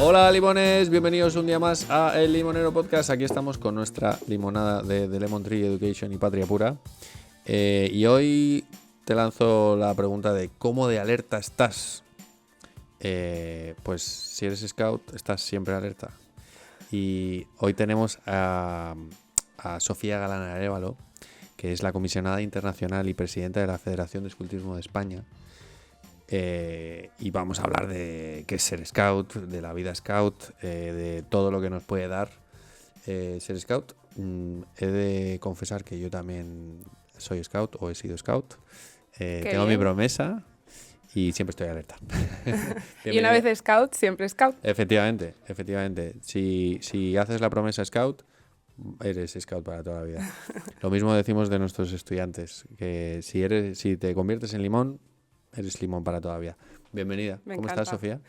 Hola limones, bienvenidos un día más a El Limonero Podcast. Aquí estamos con nuestra limonada de Lemon Tree Education y Patria Pura. Y hoy te lanzo la pregunta de ¿cómo de alerta estás? Pues si eres scout, estás siempre alerta. Y hoy tenemos a Sofía Galán Arévalo, que es la comisionada internacional y presidenta de la Federación de Escultismo de España. Y vamos a hablar de qué es ser scout, de la vida scout, de todo lo que nos puede dar ser scout. He de confesar que yo también soy scout o he sido scout. Tengo mi promesa y siempre estoy alerta. Y una vez scout, siempre scout. Efectivamente. Si haces la promesa scout, eres scout para toda la vida. Lo mismo decimos de nuestros estudiantes, que si te conviertes en limón, eres limón para toda la vida. Bienvenida. Me ¿Cómo encanta. estás, Sofía?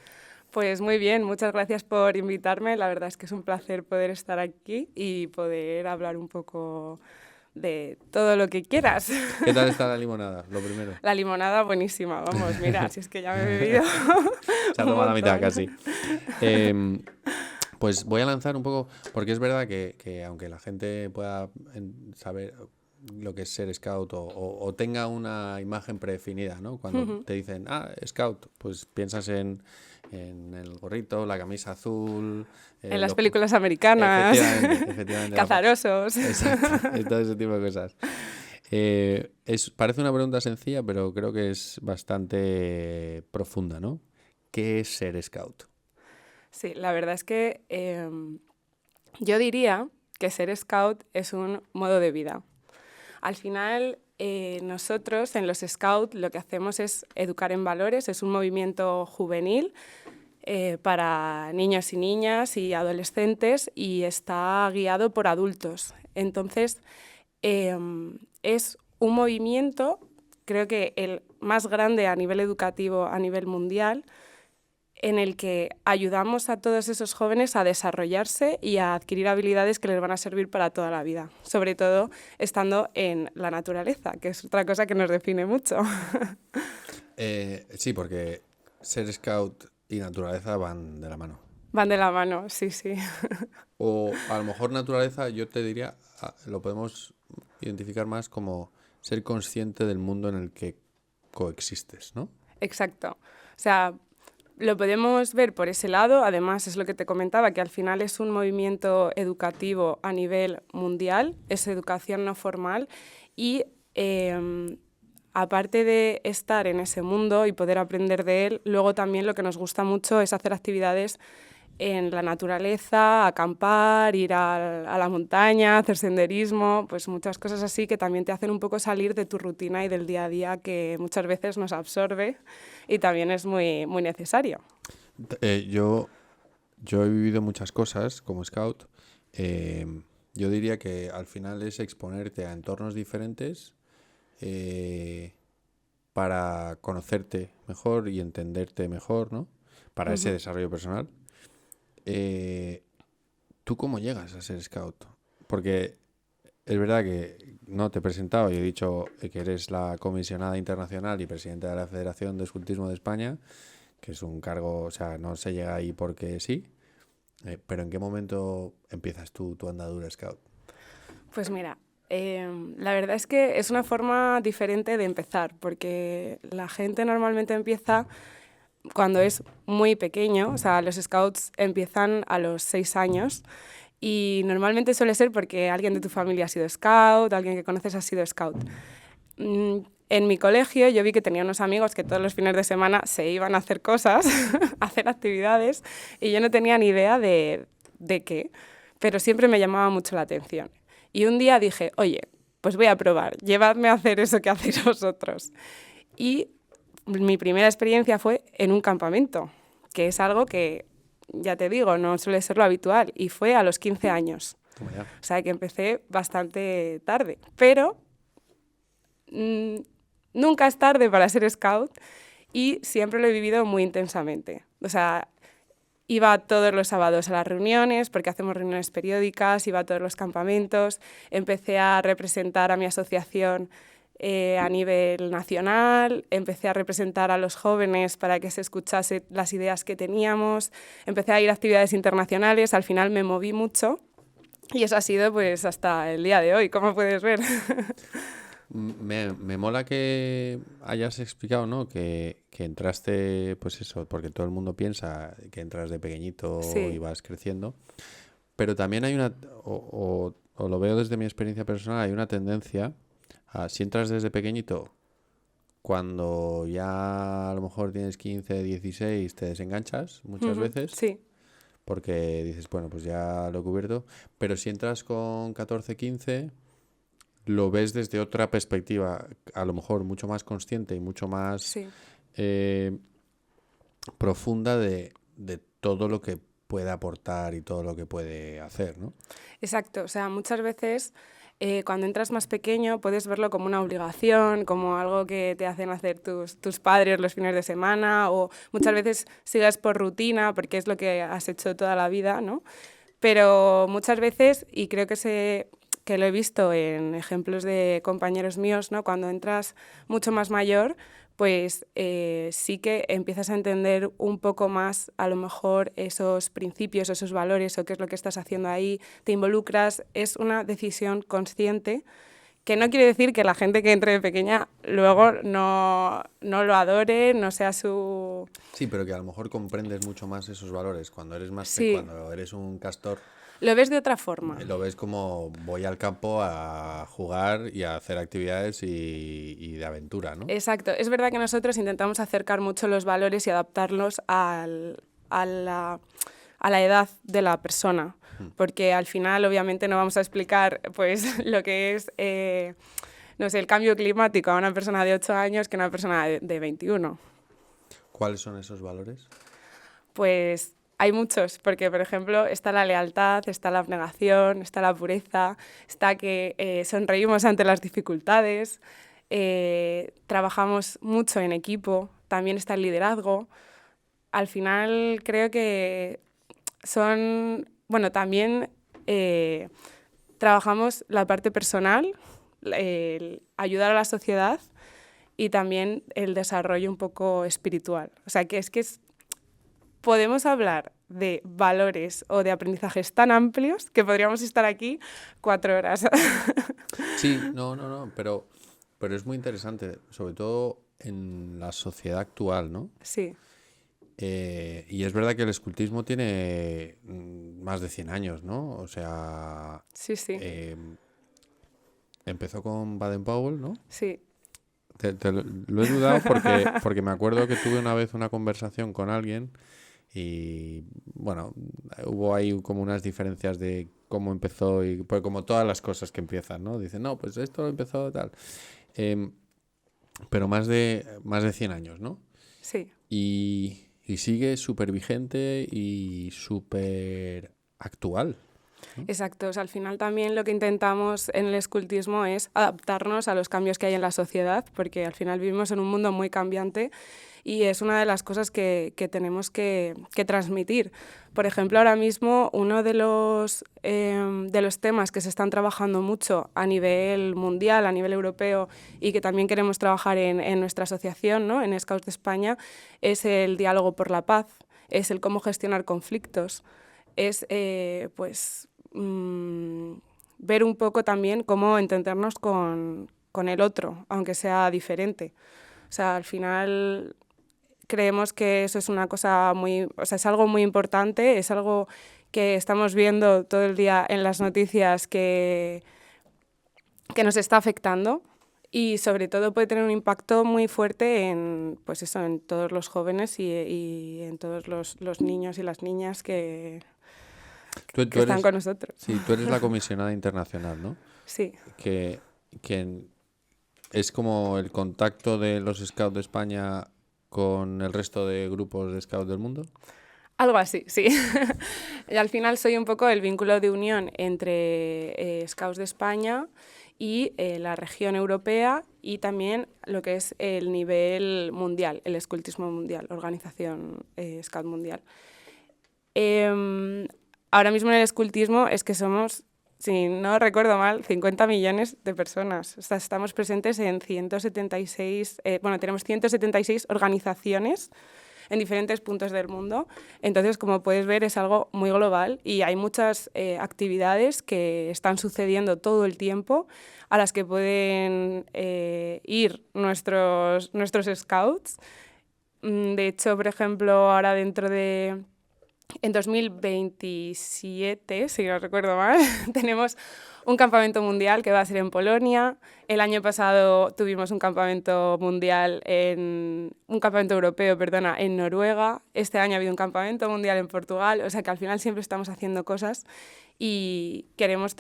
Pues muy bien, muchas gracias por invitarme. La verdad es que es un placer poder estar aquí y poder hablar un poco de todo lo que quieras. ¿Qué tal está la limonada? Lo primero. La limonada buenísima, vamos, mira, si es que ya me he bebido. Se ha tomado la mitad casi. Pues voy a lanzar un poco, porque es verdad que aunque la gente pueda saber lo que es ser scout o tenga una imagen predefinida, ¿no? Cuando te dicen, scout, pues piensas en el gorrito, la camisa azul. En las películas americanas. Efectivamente. Cazarosos. Exacto, todo ese tipo de cosas. Parece una pregunta sencilla, pero creo que es bastante profunda, ¿no? ¿Qué es ser scout? Sí, la verdad es que yo diría que ser scout es un modo de vida. Al final, nosotros en los Scouts lo que hacemos es educar en valores, es un movimiento juvenil para niños y niñas y adolescentes y está guiado por adultos. Entonces, es un movimiento, creo que el más grande a nivel educativo, a nivel mundial, en el que ayudamos a todos esos jóvenes a desarrollarse y a adquirir habilidades que les van a servir para toda la vida, sobre todo estando en la naturaleza, que es otra cosa que nos define mucho. Sí, porque ser scout y naturaleza van de la mano. Van de la mano, sí, sí. O a lo mejor naturaleza, yo te diría, lo podemos identificar más como ser consciente del mundo en el que coexistes, ¿no? Exacto. O sea, lo podemos ver por ese lado, además es lo que te comentaba, que al final es un movimiento educativo a nivel mundial, es educación no formal y aparte de estar en ese mundo y poder aprender de él, luego también lo que nos gusta mucho es hacer actividades en la naturaleza, acampar, ir a la montaña, hacer senderismo, pues muchas cosas así que también te hacen un poco salir de tu rutina y del día a día que muchas veces nos absorbe y también es muy, muy necesario. Yo he vivido muchas cosas como scout. Yo diría que al final es exponerte a entornos diferentes para conocerte mejor y entenderte mejor, ¿no? Para ese desarrollo personal. ¿Tú cómo llegas a ser scout? Porque es verdad que no te he presentado y he dicho que eres la comisionada internacional y presidenta de la Federación de Escultismo de España, que es un cargo, o sea, no se llega ahí porque sí. Pero ¿en qué momento empiezas tu andadura scout? Pues mira, la verdad es que es una forma diferente de empezar, porque la gente normalmente empieza cuando es muy pequeño, o sea, los scouts empiezan a los 6 años y normalmente suele ser porque alguien de tu familia ha sido scout, alguien que conoces ha sido scout. En mi colegio yo vi que tenía unos amigos que todos los fines de semana se iban a hacer cosas, a hacer actividades, y yo no tenía ni idea de qué, pero siempre me llamaba mucho la atención. Y un día dije, oye, pues voy a probar, llevadme a hacer eso que hacéis vosotros. Y mi primera experiencia fue en un campamento, que es algo que, ya te digo, no suele ser lo habitual, y fue a los 15 años. O sea, que empecé bastante tarde, pero nunca es tarde para ser scout y siempre lo he vivido muy intensamente. O sea, iba todos los sábados a las reuniones, porque hacemos reuniones periódicas, iba a todos los campamentos, empecé a representar a mi asociación a nivel nacional, empecé a representar a los jóvenes para que se escuchase las ideas que teníamos, empecé a ir a actividades internacionales, al final me moví mucho y eso ha sido pues hasta el día de hoy, como puedes ver. Me mola que hayas explicado, ¿no? Que entraste, pues eso, porque todo el mundo piensa que entras de pequeñito y Sí. vas creciendo, pero también hay o lo veo desde mi experiencia personal, hay una tendencia a, si entras desde pequeñito, cuando ya a lo mejor tienes 15, 16, te desenganchas muchas veces, Sí, porque dices, bueno, pues ya lo he cubierto, pero si entras con 14, 15 lo ves desde otra perspectiva, a lo mejor mucho más consciente y mucho más sí. eh, profunda de todo lo que puede aportar y todo lo que puede hacer, ¿no? Exacto, o sea, muchas veces cuando entras más pequeño puedes verlo como una obligación, como algo que te hacen hacer tus padres los fines de semana, o muchas veces sigas por rutina porque es lo que has hecho toda la vida, ¿no? Pero muchas veces, y creo que lo he visto en ejemplos de compañeros míos, ¿no? Cuando entras mucho más mayor, pues sí que empiezas a entender un poco más a lo mejor esos principios, esos valores o qué es lo que estás haciendo ahí, te involucras, es una decisión consciente, que no quiere decir que la gente que entre de pequeña luego no lo adore, no sea su... Sí, pero que a lo mejor comprendes mucho más esos valores. Cuando eres Sí, cuando eres un castor, lo ves de otra forma. lo ves como voy al campo a jugar y a hacer actividades y de aventura, ¿no? Exacto. Es verdad que nosotros intentamos acercar mucho los valores y adaptarlos a la edad de la persona, porque al final obviamente no vamos a explicar pues lo que es no sé, el cambio climático a una persona de 8 años que a una persona de 21. ¿Cuáles son esos valores? Pues hay muchos, porque por ejemplo está la lealtad, está la abnegación, está la pureza, está que sonreímos ante las dificultades, trabajamos mucho en equipo, también está el liderazgo. Al final creo que son, bueno, también trabajamos la parte personal, el ayudar a la sociedad y también el desarrollo un poco espiritual. O sea, que podemos hablar de valores o de aprendizajes tan amplios que podríamos estar aquí 4 horas. Sí, no, pero es muy interesante, sobre todo en la sociedad actual, ¿no? Sí, Y es verdad que el escultismo tiene más de 100 años, ¿no? O sea, sí, sí, eh, empezó con Baden-Powell, ¿no? sí, Lo he dudado porque me acuerdo que tuve una vez una conversación con alguien y, bueno, hubo ahí como unas diferencias de cómo empezó y pues como todas las cosas que empiezan, ¿no? Dicen, no, pues esto empezó tal. Em, pero más de 100 años, ¿no? sí. Y sigue súper vigente y súper actual. Exacto. O sea, al final también lo que intentamos en el escultismo es adaptarnos a los cambios que hay en la sociedad, porque al final vivimos en un mundo muy cambiante y es una de las cosas que tenemos que transmitir. Por ejemplo, ahora mismo uno de los temas que se están trabajando mucho a nivel mundial, a nivel europeo y que también queremos trabajar en nuestra asociación, ¿no? En Scouts de España, es el diálogo por la paz, es el cómo gestionar conflictos, es ver un poco también cómo entendernos con el otro, aunque sea diferente. O sea, al final creemos que eso es una cosa o sea, es algo muy importante, es algo que estamos viendo todo el día en las noticias que nos está afectando y sobre todo puede tener un impacto muy fuerte en, pues eso, en todos los jóvenes y en todos los niños y las niñas que Tú están eres, con nosotros. sí, tú eres la comisionada internacional, ¿no? Sí, Que, que es como el contacto de los Scouts de España con el resto de grupos de Scouts del mundo. algo así, sí. Y al final soy un poco el vínculo de unión entre Scouts de España y la región europea y también lo que es el nivel mundial, el escultismo mundial, organización Scout mundial. Ahora mismo en el escultismo es que somos si no recuerdo mal, 50 millones de personas. O sea, estamos presentes en 176, tenemos 176 organizaciones en diferentes puntos del mundo. Entonces, como puedes ver, es algo muy global y hay muchas actividades que están sucediendo todo el tiempo a las que pueden ir nuestros scouts. De hecho, por ejemplo, ahora en 2027, si no recuerdo mal, tenemos un campamento mundial que va a ser en Polonia. El año pasado tuvimos un campamento europeo, en Noruega. Este año ha habido un campamento mundial en Portugal. O sea que al final siempre estamos haciendo cosas y queremos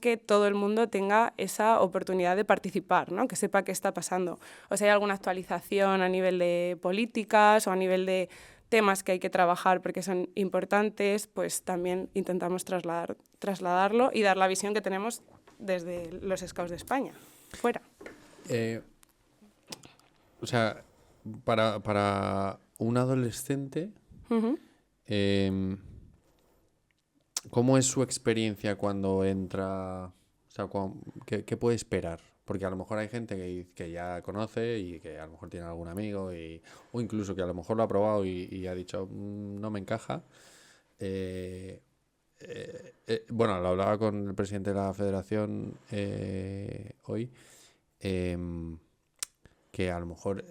que todo el mundo tenga esa oportunidad de participar, ¿no? Que sepa qué está pasando. O sea, hay alguna actualización a nivel de políticas o a nivel de temas que hay que trabajar porque son importantes, pues también intentamos trasladarlo y dar la visión que tenemos desde los Scouts de España, fuera. O sea, para un adolescente, ¿cómo es su experiencia cuando entra? O sea, ¿qué puede esperar? Porque a lo mejor hay gente que ya conoce y que a lo mejor tiene algún amigo o incluso que a lo mejor lo ha probado y ha dicho no me encaja. Bueno, lo hablaba con el presidente de la federación hoy, que a lo mejor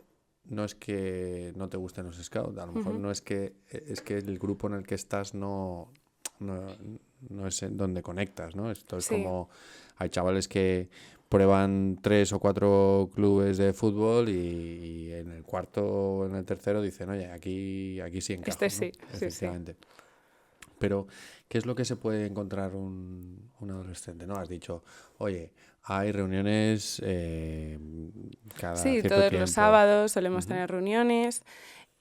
no es que no te gusten los scouts, a lo mejor no es que el grupo en el que estás no es en donde conectas, ¿no? Esto es como hay chavales que prueban 3 o 4 clubes de fútbol y en el cuarto o en el tercero dicen, oye, aquí sí encajo, Este sí, ¿no? Efectivamente. Sí. Pero, ¿qué es lo que se puede encontrar un adolescente? ¿No? Has dicho, oye, hay reuniones cada cierto tiempo. Sí, todos los sábados solemos tener reuniones.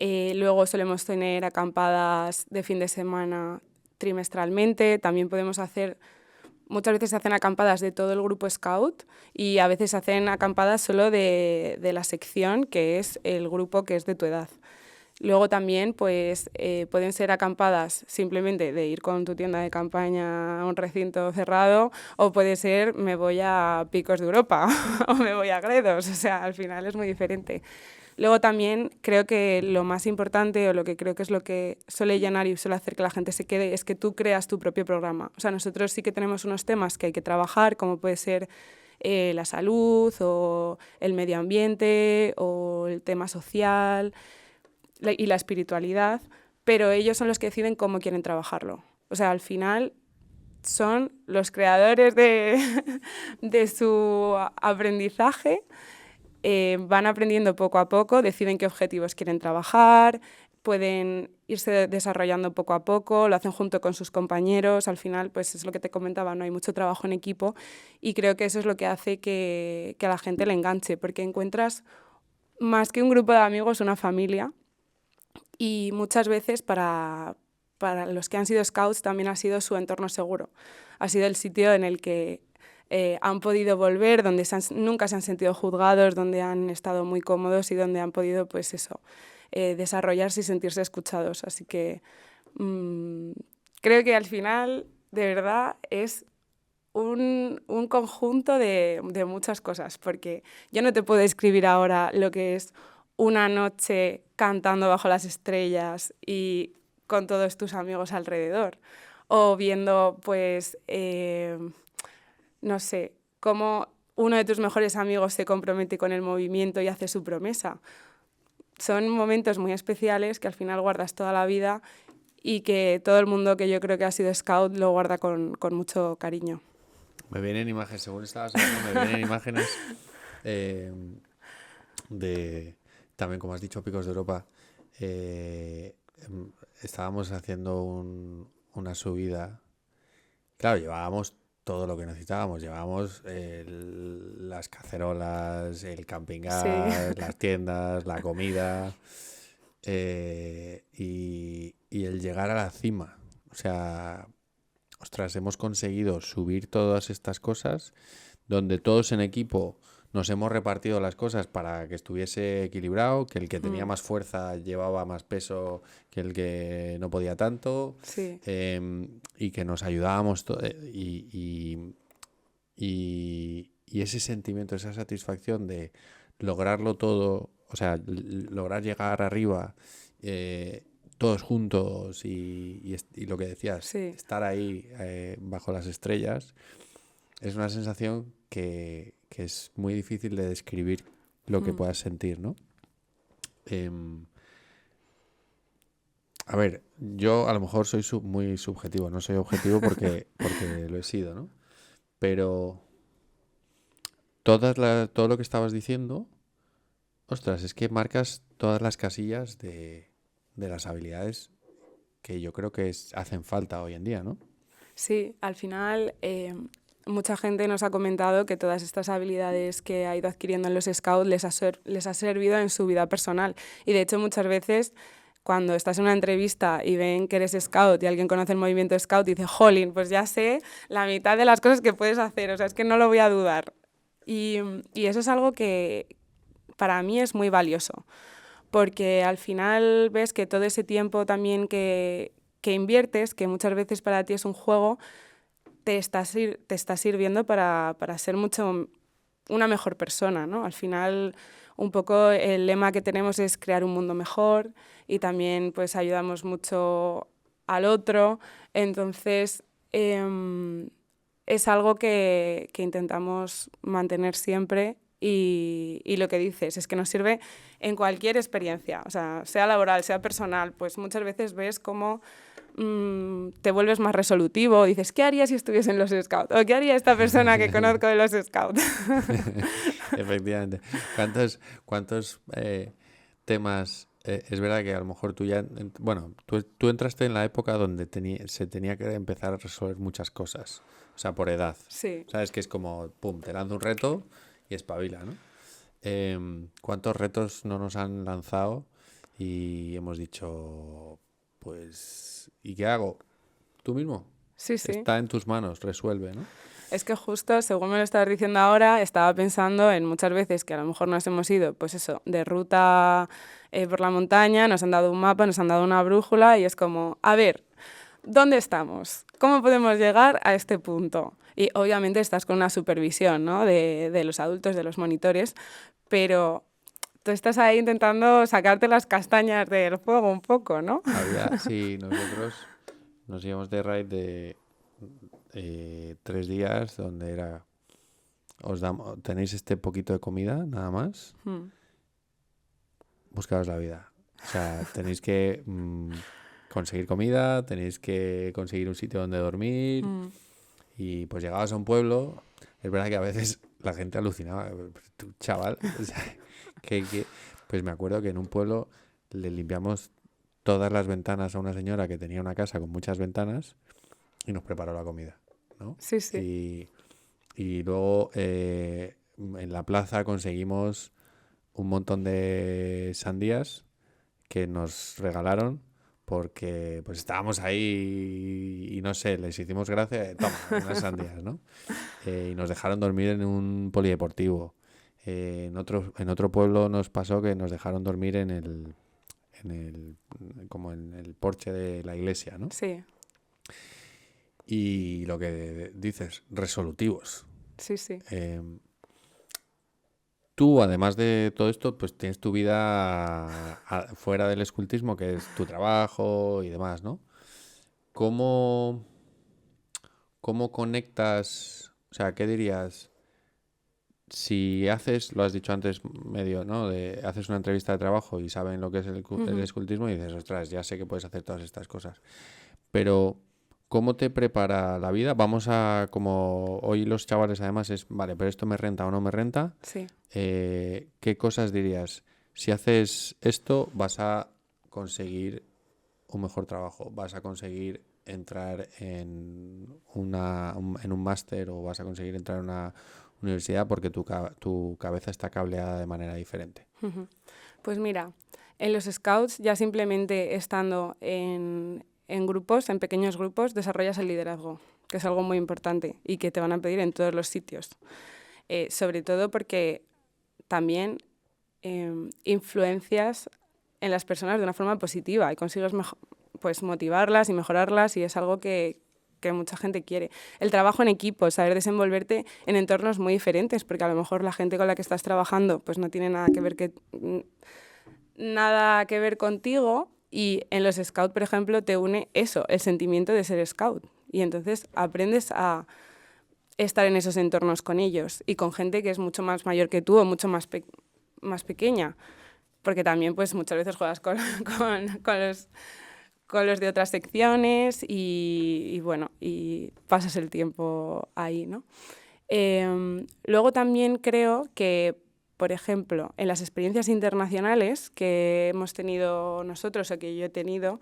Luego solemos tener acampadas de fin de semana trimestralmente. También muchas veces se hacen acampadas de todo el grupo Scout y a veces se hacen acampadas solo de la sección, que es el grupo que es de tu edad. Luego también pues, pueden ser acampadas simplemente de ir con tu tienda de campaña a un recinto cerrado, o puede ser me voy a Picos de Europa o me voy a Gredos. O sea, al final es muy diferente. Luego también creo que lo más importante, o lo que creo que es lo que suele llenar y suele hacer que la gente se quede, es que tú creas tu propio programa. O sea, nosotros sí que tenemos unos temas que hay que trabajar, como puede ser la salud o el medio ambiente o el tema social y la espiritualidad, pero ellos son los que deciden cómo quieren trabajarlo. O sea, al final son los creadores de su aprendizaje. Van aprendiendo poco a poco, deciden qué objetivos quieren trabajar, pueden irse desarrollando poco a poco, lo hacen junto con sus compañeros. Al final, pues es lo que te comentaba, ¿no? Hay mucho trabajo en equipo y creo que eso es lo que hace que a la gente le enganche, porque encuentras más que un grupo de amigos, una familia. Y muchas veces para los que han sido scouts también ha sido su entorno seguro. Ha sido el sitio en el que han podido volver, donde nunca se han sentido juzgados, donde han estado muy cómodos y donde han podido, pues eso, desarrollarse y sentirse escuchados. Así que creo que al final, de verdad, es un conjunto de muchas cosas, porque yo no te puedo describir ahora lo que es una noche cantando bajo las estrellas y con todos tus amigos alrededor, o viendo, pues, no sé, cómo uno de tus mejores amigos se compromete con el movimiento y hace su promesa. Son momentos muy especiales que al final guardas toda la vida y que todo el mundo que yo creo que ha sido scout lo guarda con mucho cariño. Me vienen imágenes, según estabas hablando, me vienen imágenes de, también como has dicho, Picos de Europa. Estábamos haciendo una subida. Claro, llevábamos todo lo que necesitábamos. Llevábamos las cacerolas, el camping gas, las tiendas, la comida y el llegar a la cima. O sea, ostras, hemos conseguido subir todas estas cosas donde todos en equipo nos hemos repartido las cosas para que estuviese equilibrado, que el que tenía más fuerza llevaba más peso que el que no podía tanto, Sí. y que nos ayudábamos y ese sentimiento, esa satisfacción de lograrlo todo, o sea, lograr llegar arriba todos juntos y lo que decías, Sí. estar ahí bajo las estrellas, es una sensación que es muy difícil de describir lo que puedas sentir, ¿no? A ver, yo a lo mejor soy muy subjetivo, no soy objetivo porque lo he sido, ¿no? Pero todo lo que estabas diciendo, ostras, es que marcas todas las casillas de las habilidades que yo creo que hacen falta hoy en día, ¿no? Sí, al final mucha gente nos ha comentado que todas estas habilidades que ha ido adquiriendo en los scouts les ha servido en su vida personal. Y de hecho muchas veces cuando estás en una entrevista y ven que eres scout y alguien conoce el movimiento scout y dice, jolín, pues ya sé la mitad de las cosas que puedes hacer, o sea, es que no lo voy a dudar. Y eso es algo que para mí es muy valioso, porque al final ves que todo ese tiempo también que inviertes, que muchas veces para ti es un juego, te está sirviendo para ser una mejor persona, ¿no? Al final, un poco el lema que tenemos es crear un mundo mejor y también pues ayudamos mucho al otro. Entonces, es algo que intentamos mantener siempre y lo que dices es que nos sirve en cualquier experiencia, o sea laboral, sea personal, pues muchas veces ves cómo te vuelves más resolutivo, dices, ¿qué haría si estuviese en los Scouts? ¿O qué haría esta persona que conozco de los Scouts? Efectivamente. ¿Cuántos temas? Es verdad que a lo mejor tú ya... Bueno, tú entraste en la época donde se tenía que empezar a resolver muchas cosas. O sea, por edad. Sí. ¿Sabes? Que es como, pum, te lanzo un reto y espabila, ¿no? ¿Cuántos retos no nos han lanzado y hemos dicho, pues, ¿y qué hago? Tú mismo. Sí, sí. Está en tus manos, resuelve, ¿no? Es que justo, según me lo estabas diciendo ahora, estaba pensando en muchas veces que a lo mejor nos hemos ido, pues eso, de ruta por la montaña, nos han dado un mapa, nos han dado una brújula y es como, a ver, ¿dónde estamos? ¿Cómo podemos llegar a este punto? Y obviamente estás con una supervisión, ¿no? de los adultos, de los monitores, pero tú estás ahí intentando sacarte las castañas del fuego un poco, ¿no? Sí, nosotros nos íbamos de raid de 3 días donde era, tenéis este poquito de comida, nada más, buscaos la vida. O sea, tenéis que conseguir comida, tenéis que conseguir un sitio donde dormir y pues llegabas a un pueblo, es verdad que a veces la gente alucinaba, tú, chaval, o sea, pues me acuerdo que en un pueblo le limpiamos todas las ventanas a una señora que tenía una casa con muchas ventanas y nos preparó la comida, ¿no? Sí, sí. Y luego en la plaza conseguimos un montón de sandías que nos regalaron porque pues estábamos ahí y no sé, les hicimos gracia, toma, unas sandías, ¿no? Y nos dejaron dormir en un polideportivo. En otro pueblo nos pasó que nos dejaron dormir como en el porche de la iglesia, ¿no? Sí. Y lo que dices, resolutivos. Sí, sí. Tú, además de todo esto, pues tienes tu vida fuera del escultismo, que es tu trabajo y demás, ¿no? ¿Cómo, cómo conectas? O sea, ¿qué dirías? Si haces, lo has dicho antes medio, ¿no? Haces una entrevista de trabajo y saben lo que es el escultismo y dices, ostras, ya sé que puedes hacer todas estas cosas. Pero, ¿cómo te prepara la vida? Vamos a, como hoy los chavales además es, vale, pero esto me renta o no me renta. Sí. ¿Qué cosas dirías? Si haces esto, vas a conseguir un mejor trabajo, vas a conseguir entrar en un máster o vas a conseguir entrar en una universidad porque tu cabeza está cableada de manera diferente. Pues mira, en los scouts ya simplemente estando en grupos, en pequeños grupos, desarrollas el liderazgo, que es algo muy importante y que te van a pedir en todos los sitios. sobre todo porque también influencias en las personas de una forma positiva y consigues pues motivarlas y mejorarlas, y es algo que mucha gente quiere. El trabajo en equipo, saber desenvolverte en entornos muy diferentes, porque a lo mejor la gente con la que estás trabajando pues no tiene nada que ver contigo, y en los Scouts, por ejemplo, te une eso, el sentimiento de ser Scout, y entonces aprendes a estar en esos entornos con ellos y con gente que es mucho más mayor que tú o mucho más pequeña, porque también pues muchas veces juegas con los de otras secciones y bueno, y pasas el tiempo ahí, ¿no? Luego también creo que, por ejemplo, en las experiencias internacionales que hemos tenido nosotros o que yo he tenido,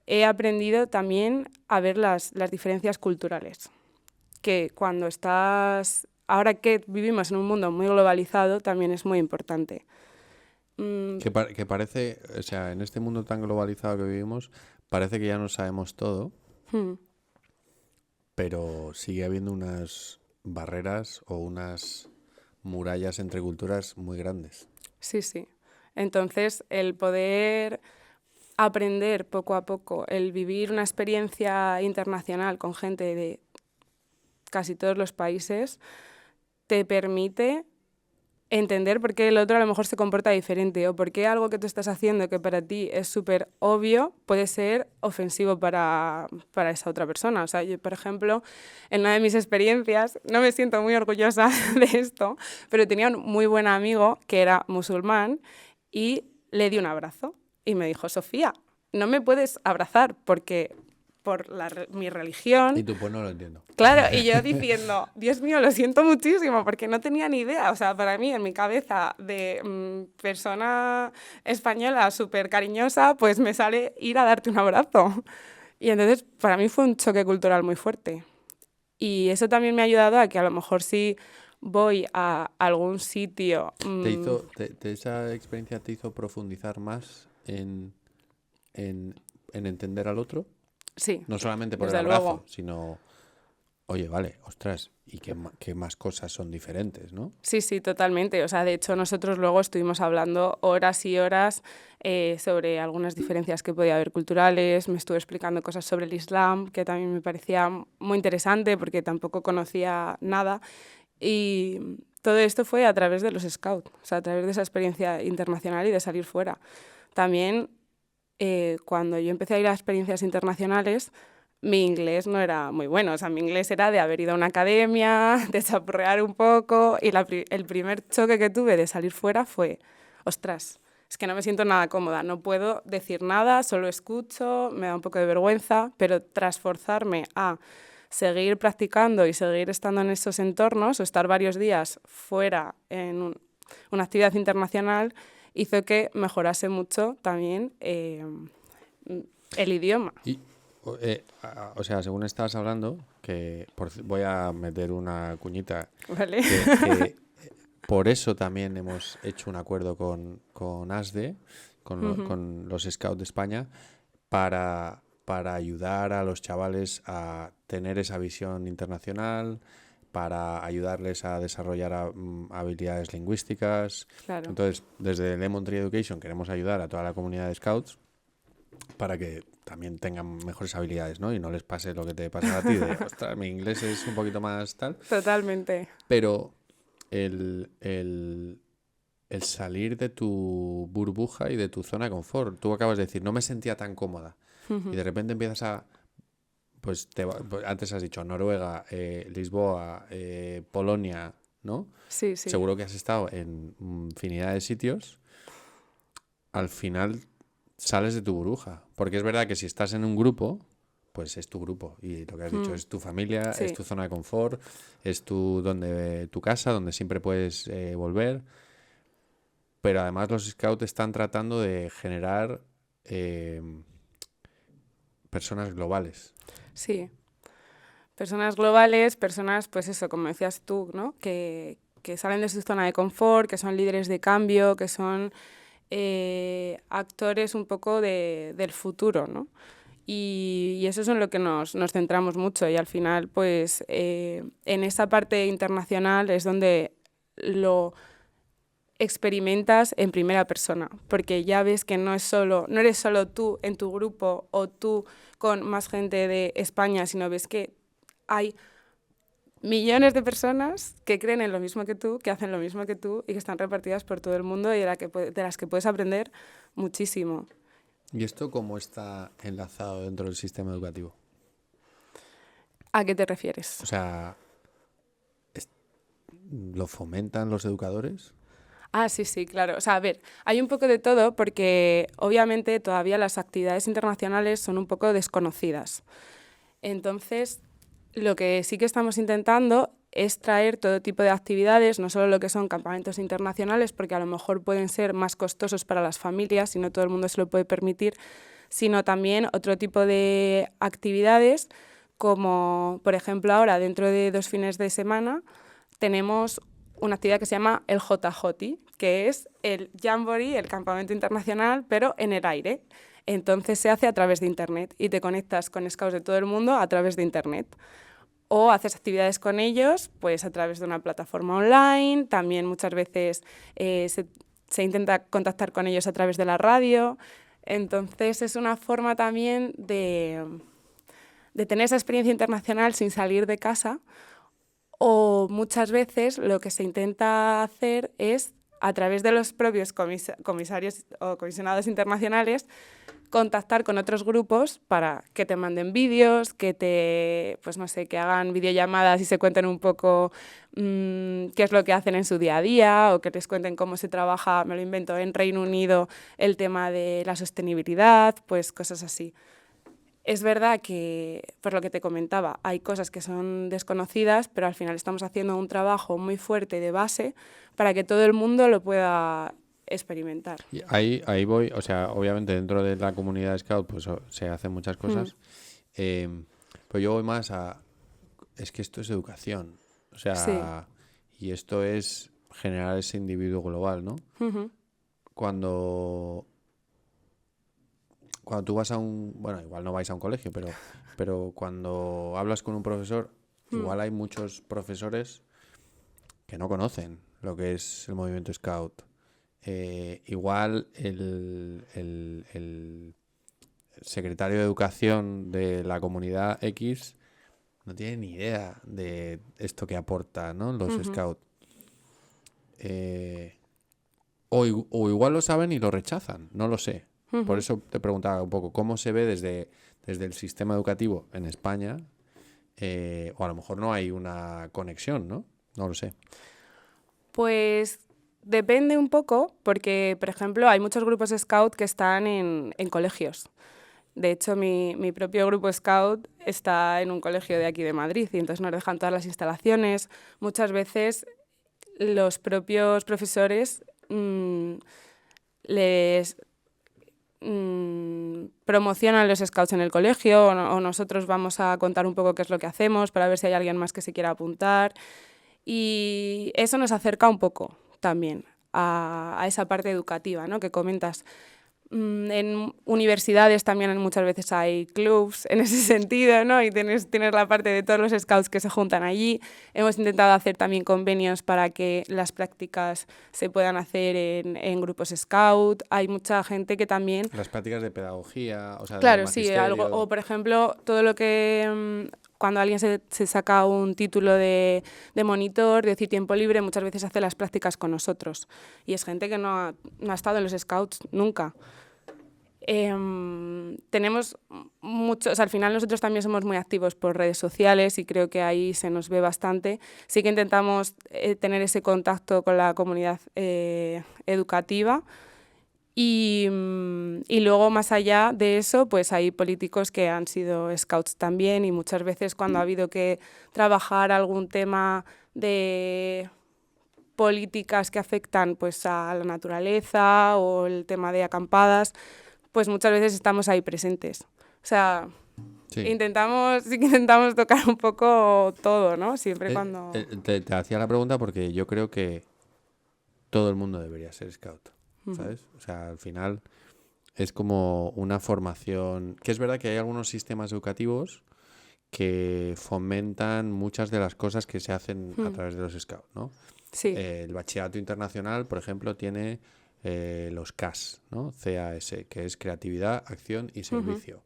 he aprendido también a ver las diferencias culturales, que cuando ahora que vivimos en un mundo muy globalizado, también es muy importante. Que parece, o sea, en este mundo tan globalizado que vivimos, parece que ya no sabemos todo, pero sigue habiendo unas barreras o unas murallas entre culturas muy grandes. Sí, sí. Entonces, el poder aprender poco a poco, el vivir una experiencia internacional con gente de casi todos los países, te permite entender por qué el otro a lo mejor se comporta diferente, o por qué algo que tú estás haciendo que para ti es súper obvio puede ser ofensivo para esa otra persona. O sea, yo, por ejemplo, en una de mis experiencias, no me siento muy orgullosa de esto, pero tenía un muy buen amigo que era musulmán y le di un abrazo y me dijo: Sofía, no me puedes abrazar porque por mi religión. Y tú, pues no lo entiendo. Claro, y yo diciendo, Dios mío, lo siento muchísimo, porque no tenía ni idea. O sea, para mí, en mi cabeza de persona española súper cariñosa, pues me sale ir a darte un abrazo. Y entonces, para mí fue un choque cultural muy fuerte. Y eso también me ha ayudado a que a lo mejor si voy a algún sitio... ¿Esa experiencia te hizo profundizar más en entender al otro? Sí, No solamente por el desde abrazo, luego. sino, oye, vale, ostras, y qué más cosas son diferentes, ¿no? Sí, sí, totalmente. O sea, de hecho, nosotros luego estuvimos hablando horas y horas sobre algunas diferencias que podía haber culturales. Me estuve explicando cosas sobre el Islam, que también me parecía muy interesante porque tampoco conocía nada. Y todo esto fue a través de los Scouts, o sea, a través de esa experiencia internacional y de salir fuera. También, cuando yo empecé a ir a experiencias internacionales, mi inglés no era muy bueno. O sea, mi inglés era de haber ido a una academia, de chapurrear un poco, y el primer choque que tuve de salir fuera fue, ostras, es que no me siento nada cómoda, no puedo decir nada, solo escucho, me da un poco de vergüenza, pero tras forzarme a seguir practicando y seguir estando en esos entornos, o estar varios días fuera en una actividad internacional, hizo que mejorase mucho también el idioma. O sea, según estabas hablando, voy a meter una cuñita, ¿Vale? que por eso también hemos hecho un acuerdo con ASDE, con los Scouts de España, para ayudar a los chavales a tener esa visión internacional, para ayudarles a desarrollar habilidades lingüísticas. Claro. Entonces, desde Lemon Tree Education queremos ayudar a toda la comunidad de Scouts para que también tengan mejores habilidades, ¿no? Y no les pase lo que te pasa a ti de, ostras, mi inglés es un poquito más tal. Totalmente. Pero el salir de tu burbuja y de tu zona de confort. Tú acabas de decir, no me sentía tan cómoda. Y de repente empiezas a... Pues antes has dicho Noruega, Lisboa, Polonia, ¿no? Sí, sí. Seguro que has estado en infinidad de sitios. Al final sales de tu burbuja. Porque es verdad que si estás en un grupo, pues es tu grupo. Y lo que has dicho es tu familia, Sí. es tu zona de confort, es tu casa, donde siempre puedes volver. Pero además los scouts están tratando de generar personas globales. Sí. Personas globales, personas, pues eso, como decías tú, ¿no? Que salen de su zona de confort, que son líderes de cambio, que son actores un poco del futuro, ¿no? Y eso es en lo que nos centramos mucho y al final pues en esa parte internacional es donde lo experimentas en primera persona, porque ya ves que no eres solo tú en tu grupo o tú con más gente de España, sino ves que hay millones de personas que creen en lo mismo que tú, que hacen lo mismo que tú y que están repartidas por todo el mundo y de las que puedes aprender muchísimo. ¿Y esto cómo está enlazado dentro del sistema educativo? ¿A qué te refieres? O sea, ¿lo fomentan los educadores? Ah, sí, sí, claro. O sea, a ver, hay un poco de todo porque obviamente todavía las actividades internacionales son un poco desconocidas. Entonces, lo que sí que estamos intentando es traer todo tipo de actividades, no solo lo que son campamentos internacionales, porque a lo mejor pueden ser más costosos para las familias y no todo el mundo se lo puede permitir, sino también otro tipo de actividades, como por ejemplo ahora dentro de 2 fines de semana tenemos una actividad que se llama el JJI, que es el Jamboree, el campamento internacional, pero en el aire. Entonces se hace a través de Internet y te conectas con scouts de todo el mundo a través de Internet. O haces actividades con ellos pues a través de una plataforma online, también muchas veces se intenta contactar con ellos a través de la radio. Entonces es una forma también de tener esa experiencia internacional sin salir de casa. O muchas veces lo que se intenta hacer es, a través de los propios comisarios o comisionados internacionales, contactar con otros grupos para que te manden vídeos, pues no sé, que hagan videollamadas y se cuenten un poco qué es lo que hacen en su día a día, o que les cuenten cómo se trabaja, me lo invento, en Reino Unido, el tema de la sostenibilidad, pues cosas así. Es verdad que, por lo que te comentaba, hay cosas que son desconocidas, pero al final estamos haciendo un trabajo muy fuerte de base para que todo el mundo lo pueda experimentar. Y ahí voy, o sea, obviamente dentro de la comunidad Scout pues se hacen muchas cosas, pero yo voy más es que esto es educación, o sea, Sí. y esto es generar ese individuo global, ¿no? Uh-huh. Cuando tú vas bueno, igual no vais a un colegio, pero cuando hablas con un profesor, igual hay muchos profesores que no conocen lo que es el movimiento Scout. Igual el secretario de Educación de la comunidad X no tiene ni idea de esto que aporta, ¿no? Los Scouts. O igual lo saben y lo rechazan, no lo sé. Por eso te preguntaba un poco cómo se ve desde el sistema educativo en España, o a lo mejor no hay una conexión, ¿no? No lo sé. Pues depende un poco, porque, por ejemplo, hay muchos grupos Scout que están en colegios. De hecho, mi propio grupo Scout está en un colegio de aquí de Madrid y entonces nos dejan todas las instalaciones. Muchas veces los propios profesores les promocionan los Scouts en el colegio o nosotros vamos a contar un poco qué es lo que hacemos para ver si hay alguien más que se quiera apuntar. Y eso nos acerca un poco también a esa parte educativa, ¿no?, que comentas. En universidades también muchas veces hay clubs en ese sentido, ¿no? Y tienes la parte de todos los scouts que se juntan allí. Hemos intentado hacer también convenios para que las prácticas se puedan hacer en grupos scout. Hay mucha gente que también... Las prácticas de pedagogía, o sea, Claro, de sí, magisterio. algo. O, por ejemplo, todo lo que... cuando alguien se saca un título de monitor, de decir tiempo libre, muchas veces hace las prácticas con nosotros. Y es gente que no ha estado en los scouts nunca. Tenemos muchos, o sea, al final nosotros también somos muy activos por redes sociales y creo que ahí se nos ve bastante. Sí que intentamos tener ese contacto con la comunidad educativa. Y luego, más allá de eso, pues hay políticos que han sido scouts también y muchas veces cuando ha habido que trabajar algún tema de políticas que afectan pues a la naturaleza o el tema de acampadas, pues muchas veces estamos ahí presentes. O sea, sí que intentamos tocar un poco todo, ¿no? Siempre cuando... Te hacía la pregunta porque yo creo que todo el mundo debería ser scout, ¿sabes? O sea, al final es como una formación, que es verdad que hay algunos sistemas educativos que fomentan muchas de las cosas que se hacen a través de los scouts, ¿no? Sí, El bachillerato internacional, por ejemplo, tiene los CAS, ¿no? CAS, que es creatividad, acción y servicio.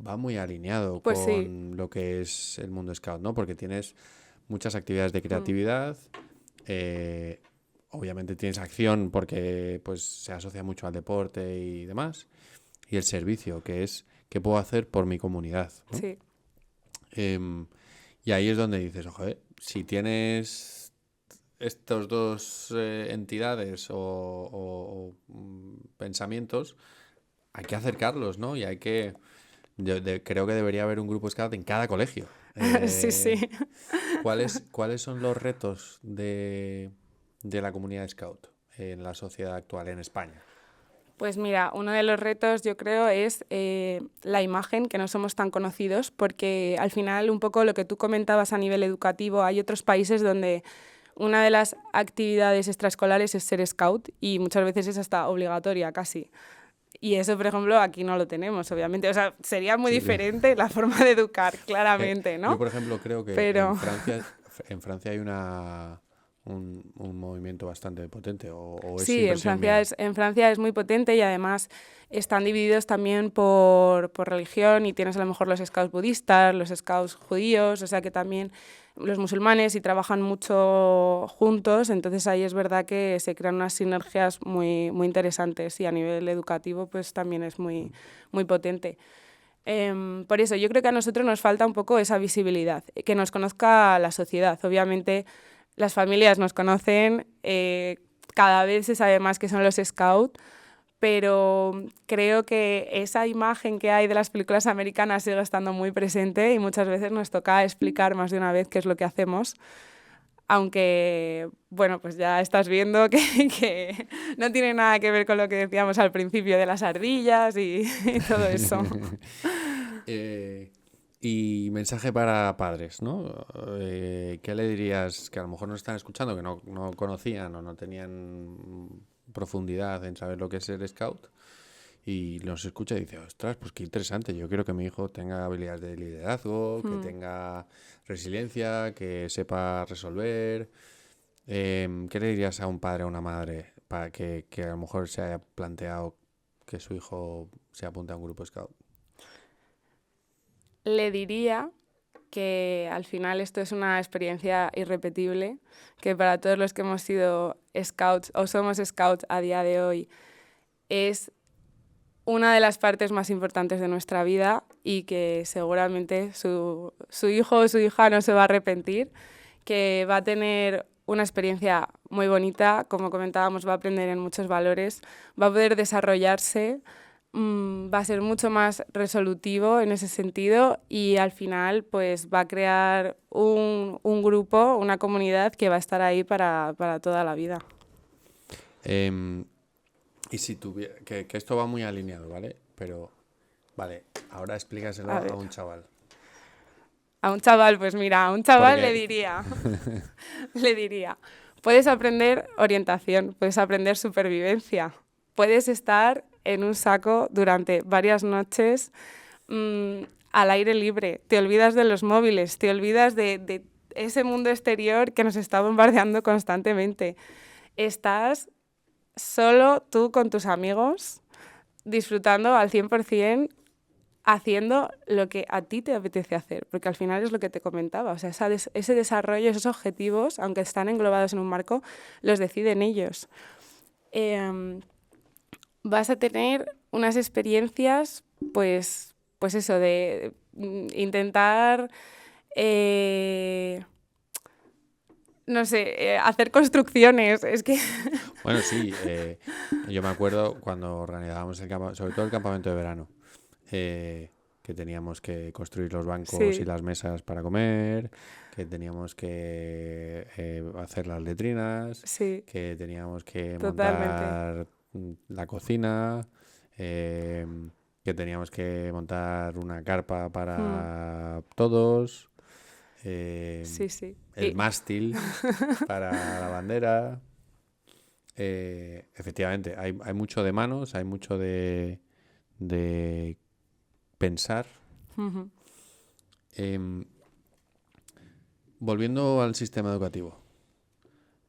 Va muy alineado pues sí. con lo que es el mundo scout, ¿no? Porque tienes muchas actividades de creatividad, eh, obviamente tienes acción porque pues se asocia mucho al deporte y demás, y el servicio, que es qué puedo hacer por mi comunidad, ¿no? Sí. Y ahí es donde dices, ojo, si tienes estos dos entidades o pensamientos, hay que acercarlos, ¿no? Y hay que... creo que debería haber un grupo scout en cada colegio. Sí, sí. ¿Cuáles son los retos de la comunidad scout en la sociedad actual en España? Pues mira, uno de los retos yo creo es la imagen, que no somos tan conocidos, porque al final un poco lo que tú comentabas a nivel educativo, hay otros países donde una de las actividades extraescolares es ser scout y muchas veces es hasta obligatoria casi. Y eso, por ejemplo, aquí no lo tenemos, obviamente. O sea, sería muy Sí. diferente la forma de educar, claramente, Yo, ¿no? por ejemplo, creo que Pero En Francia hay un movimiento bastante potente, o es sí, impresión mía. En Francia es muy potente y además están divididos también por religión y tienes a lo mejor los scouts budistas, los scouts judíos, o sea que también los musulmanes y trabajan mucho juntos, entonces ahí es verdad que se crean unas sinergias muy interesantes y a nivel educativo pues también es muy potente. Por eso yo creo que a nosotros nos falta un poco esa visibilidad, que nos conozca la sociedad. Obviamente las familias nos conocen, cada vez se sabe más que son los scouts, pero creo que esa imagen que hay de las películas americanas sigue estando muy presente y muchas veces nos toca explicar más de una vez qué es lo que hacemos. Aunque, bueno, pues ya estás viendo que no tiene nada que ver con lo que decíamos al principio de las ardillas y todo eso. Eh, y mensaje para padres, ¿no? ¿Qué le dirías que a lo mejor no están escuchando, que no conocían o no tenían profundidad en saber lo que es ser scout? Y nos escucha y dice, ostras, pues qué interesante, yo quiero que mi hijo tenga habilidades de liderazgo, que tenga resiliencia, que sepa resolver. ¿Qué le dirías a un padre o una madre para que a lo mejor se haya planteado que su hijo se apunte a un grupo scout? Le diría que al final esto es una experiencia irrepetible, que para todos los que hemos sido scouts o somos scouts a día de hoy es una de las partes más importantes de nuestra vida y que seguramente su hijo o su hija no se va a arrepentir, que va a tener una experiencia muy bonita, como comentábamos, va a aprender en muchos valores, va a poder desarrollarse, va a ser mucho más resolutivo en ese sentido y al final pues va a crear un grupo, una comunidad que va a estar ahí para toda la vida. Em, y si tuviera, que esto va muy alineado, ¿vale? Pero, vale, ahora explícaselo A a ver. un chaval. A un chaval, pues mira, a un chaval Porque le diría, puedes aprender orientación, puedes aprender supervivencia, puedes estar en un saco durante varias noches al aire libre, te olvidas de los móviles, te olvidas de ese mundo exterior que nos está bombardeando constantemente. Estás solo tú con tus amigos, disfrutando al 100%, haciendo lo que a ti te apetece hacer, porque al final es lo que te comentaba, o sea, ese desarrollo, esos objetivos, aunque están englobados en un marco, los deciden ellos. Vas a tener unas experiencias, pues eso, de intentar, no sé, hacer construcciones, es que... bueno, sí, yo me acuerdo cuando organizábamos sobre todo el campamento de verano, que teníamos que construir los bancos y Sí, las mesas para comer, que teníamos que hacer las letrinas, sí, que teníamos que totalmente. montar la cocina, que teníamos que montar una carpa Mm, para todos, sí, sí. el mástil para la bandera. Efectivamente, hay mucho de manos, hay mucho de de pensar. Ujú. Volviendo al sistema educativo,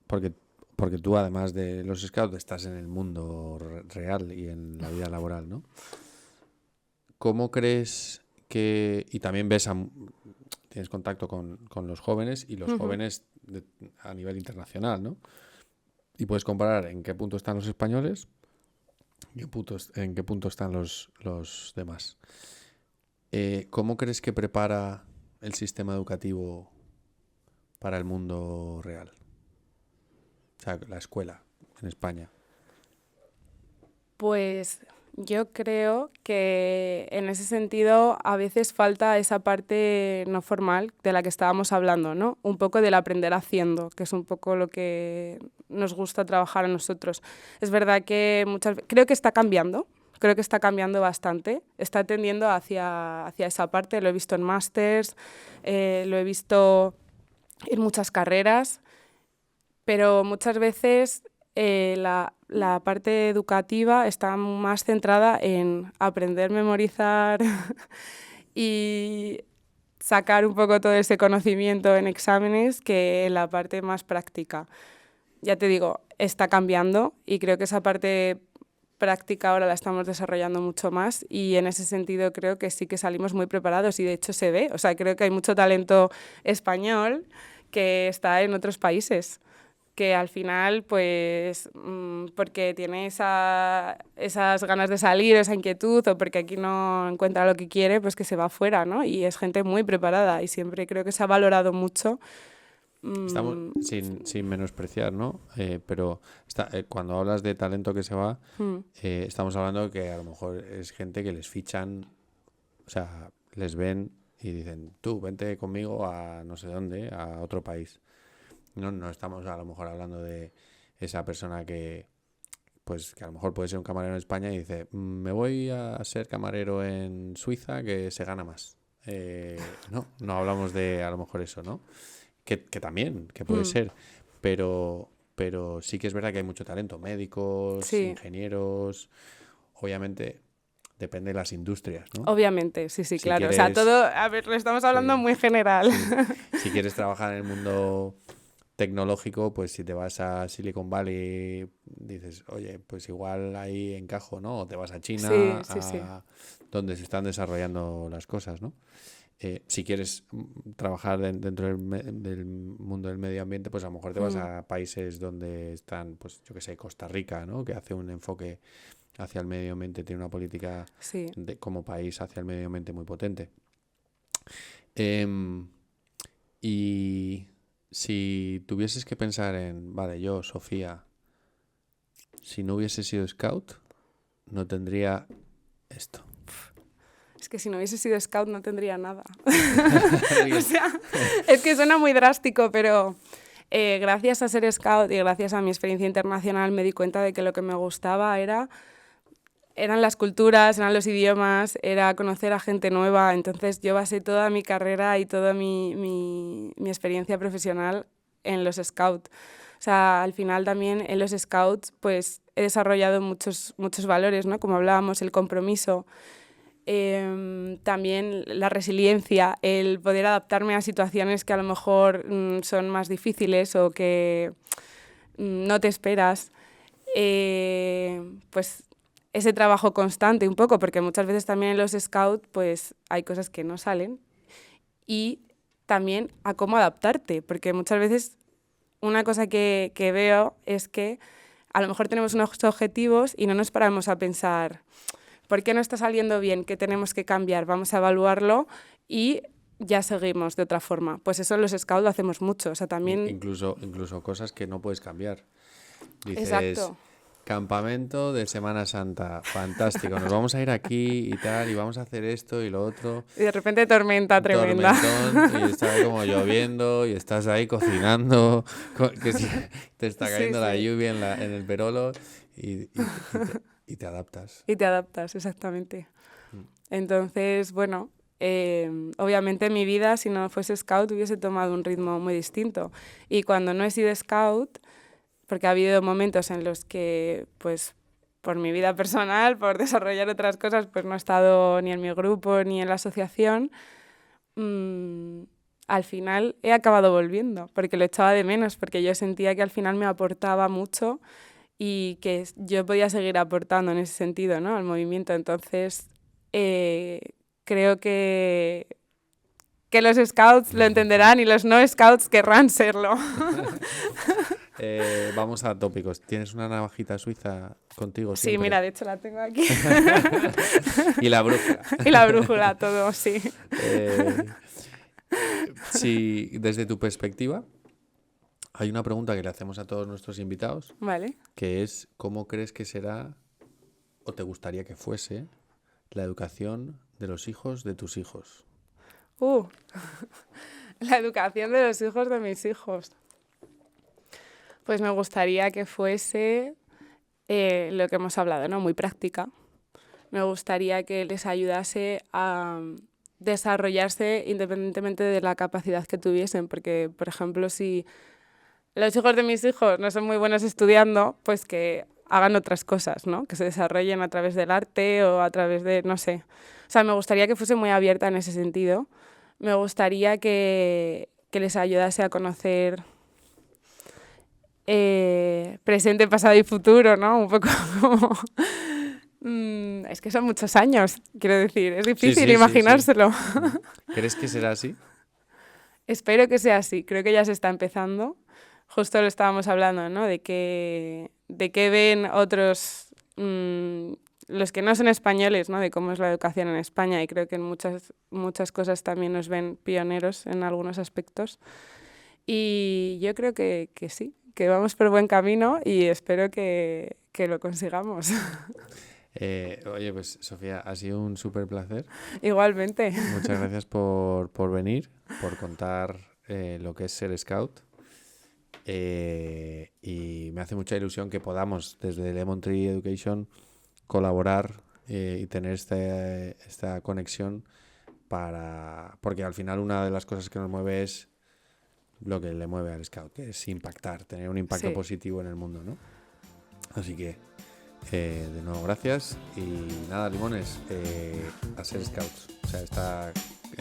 porque tú además de los scouts estás en el mundo real y en la vida laboral, ¿no? ¿Cómo crees que, y también tienes contacto con los jóvenes y los Ujú. jóvenes a nivel internacional, ¿no? Y puedes comparar en qué punto están los españoles y en qué punto están los demás. ¿Cómo crees que prepara el sistema educativo para el mundo real? O sea, la escuela en España. Pues yo creo que en ese sentido a veces falta esa parte no formal de la que estábamos hablando, ¿no? Un poco del aprender haciendo, que es un poco lo que nos gusta trabajar a nosotros. Es verdad que creo que está cambiando. Creo que está cambiando bastante, está tendiendo hacia esa parte, lo he visto en másters, lo he visto en muchas carreras, pero muchas veces la parte educativa está más centrada en aprender, memorizar y sacar un poco todo ese conocimiento en exámenes que en la parte más práctica. Ya te digo, está cambiando y creo que esa parte práctica ahora la estamos desarrollando mucho más y en ese sentido creo que sí que salimos muy preparados y de hecho se ve. O sea, creo que hay mucho talento español que está en otros países, que al final, pues, porque tiene esas ganas de salir, esa inquietud, o porque aquí no encuentra lo que quiere, pues que se va afuera, ¿no? Y es gente muy preparada y siempre creo que se ha valorado mucho. Estamos sin menospreciar, ¿no? Pero cuando hablas de talento que se va, estamos hablando de que a lo mejor es gente que les fichan, o sea, les ven y dicen, tú, vente conmigo a no sé dónde, a otro país. No estamos a lo mejor hablando de esa persona pues que a lo mejor puede ser un camarero en España y dice, me voy a ser camarero en Suiza que se gana más. No hablamos de a lo mejor eso, ¿no? Que también, que puede ser, pero sí que es verdad que hay mucho talento, médicos, Sí, ingenieros, obviamente depende de las industrias, ¿no? obviamente, sí, sí, Si claro. O sea, quieres, todo, a ver, lo estamos hablando sí, muy general. sí. Si quieres trabajar en el mundo tecnológico, pues si te vas a Silicon Valley, dices, oye, pues igual ahí encajo, ¿no? O te vas a Sí, China, sí, sí. a donde se están desarrollando las cosas, ¿no? Si quieres trabajar dentro del mundo del medio ambiente, pues a lo mejor te vas a países donde están, pues yo que sé, Costa Rica, ¿no? Que hace un enfoque hacia el medio ambiente, tiene una política Sí. como país hacia el medio ambiente muy potente. Em, y si tuvieses que pensar vale, yo, Sofía, si no hubiese sido scout, no tendría esto. Es que si no hubiese sido scout no tendría nada. O sea, es que suena muy drástico, pero gracias a ser scout y gracias a mi experiencia internacional me di cuenta de que lo que me gustaba eran las culturas, eran los idiomas, era conocer a gente nueva. Entonces yo basé toda mi carrera y toda mi experiencia profesional en los scouts. O sea, al final también en los scouts pues he desarrollado muchos valores, ¿no? Como hablábamos, el compromiso, también la resiliencia, el poder adaptarme a situaciones que a lo mejor son más difíciles o que no te esperas. Pues ese trabajo constante un poco, porque muchas veces también en los scouts pues hay cosas que no salen, y también a cómo adaptarte, porque muchas veces una cosa que veo es que a lo mejor tenemos unos objetivos y no nos paramos a pensar ¿por qué no está saliendo bien? ¿Qué tenemos que cambiar? Vamos a evaluarlo y ya seguimos de otra forma. Pues eso en los scouts lo hacemos mucho. O sea, también... Incluso cosas que no puedes cambiar. Dices, Exacto. campamento de Semana Santa, fantástico, nos vamos a ir aquí y tal, y vamos a hacer esto y lo otro. Y de repente tormenta tremenda. Tormentón, y está como lloviendo, y estás ahí cocinando, que te está Sí, cayendo la sí. lluvia en el perolo, y te adaptas. Y te adaptas, exactamente. Entonces, bueno, obviamente mi vida, si no fuese scout, hubiese tomado un ritmo muy distinto. Y cuando no he sido scout, porque ha habido momentos en los que, pues por mi vida personal, por desarrollar otras cosas, pues no he estado ni en mi grupo ni en la asociación. Al final he acabado volviendo, porque lo echaba de menos, porque yo sentía que al final me aportaba mucho y que yo podía seguir aportando en ese sentido, ¿no?, al movimiento. Entonces, creo que los scouts lo entenderán y los no scouts querrán serlo. Vamos a tópicos. ¿Tienes una navajita suiza contigo siempre? Sí, mira, de hecho la tengo aquí. Y la brújula. Y la brújula, todo, sí. Si desde tu perspectiva, hay una pregunta que le hacemos a todos nuestros invitados, Vale. que es ¿cómo crees que será o te gustaría que fuese la educación de los hijos de tus hijos? La educación de los hijos de mis hijos. Pues me gustaría que fuese lo que hemos hablado, ¿no?, muy práctica. Me gustaría que les ayudase a desarrollarse independientemente de la capacidad que tuviesen, porque, por ejemplo, si los hijos de mis hijos no son muy buenos estudiando, pues que hagan otras cosas, ¿no?, que se desarrollen a través del arte o a través de, no sé. O sea, me gustaría que fuese muy abierta en ese sentido. Me gustaría que les ayudase a conocer presente, pasado y futuro, ¿no? Un poco como... es que son muchos años, quiero decir, es difícil imaginárselo. Sí. ¿Crees que será así? Espero que sea así, creo que ya se está empezando. Justo lo estábamos hablando, ¿no?, de qué ven otros, los que no son españoles, ¿no?, de cómo es la educación en España, y creo que en muchas cosas también nos ven pioneros en algunos aspectos. Y yo creo que sí, que vamos por buen camino y espero que lo consigamos. Oye, pues Sofía, ha sido un súper placer. Igualmente. Muchas gracias por venir, por contar lo que es ser scout. Y me hace mucha ilusión que podamos desde Lemon Tree Education colaborar y tener esta conexión porque al final una de las cosas que nos mueve es lo que le mueve al scout, que es impactar, tener un impacto positivo en el mundo, ¿no? Así que de nuevo gracias y nada, limones, a ser scouts, o sea, está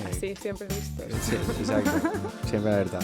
así, siempre listos. Sí, exacto, siempre alerta.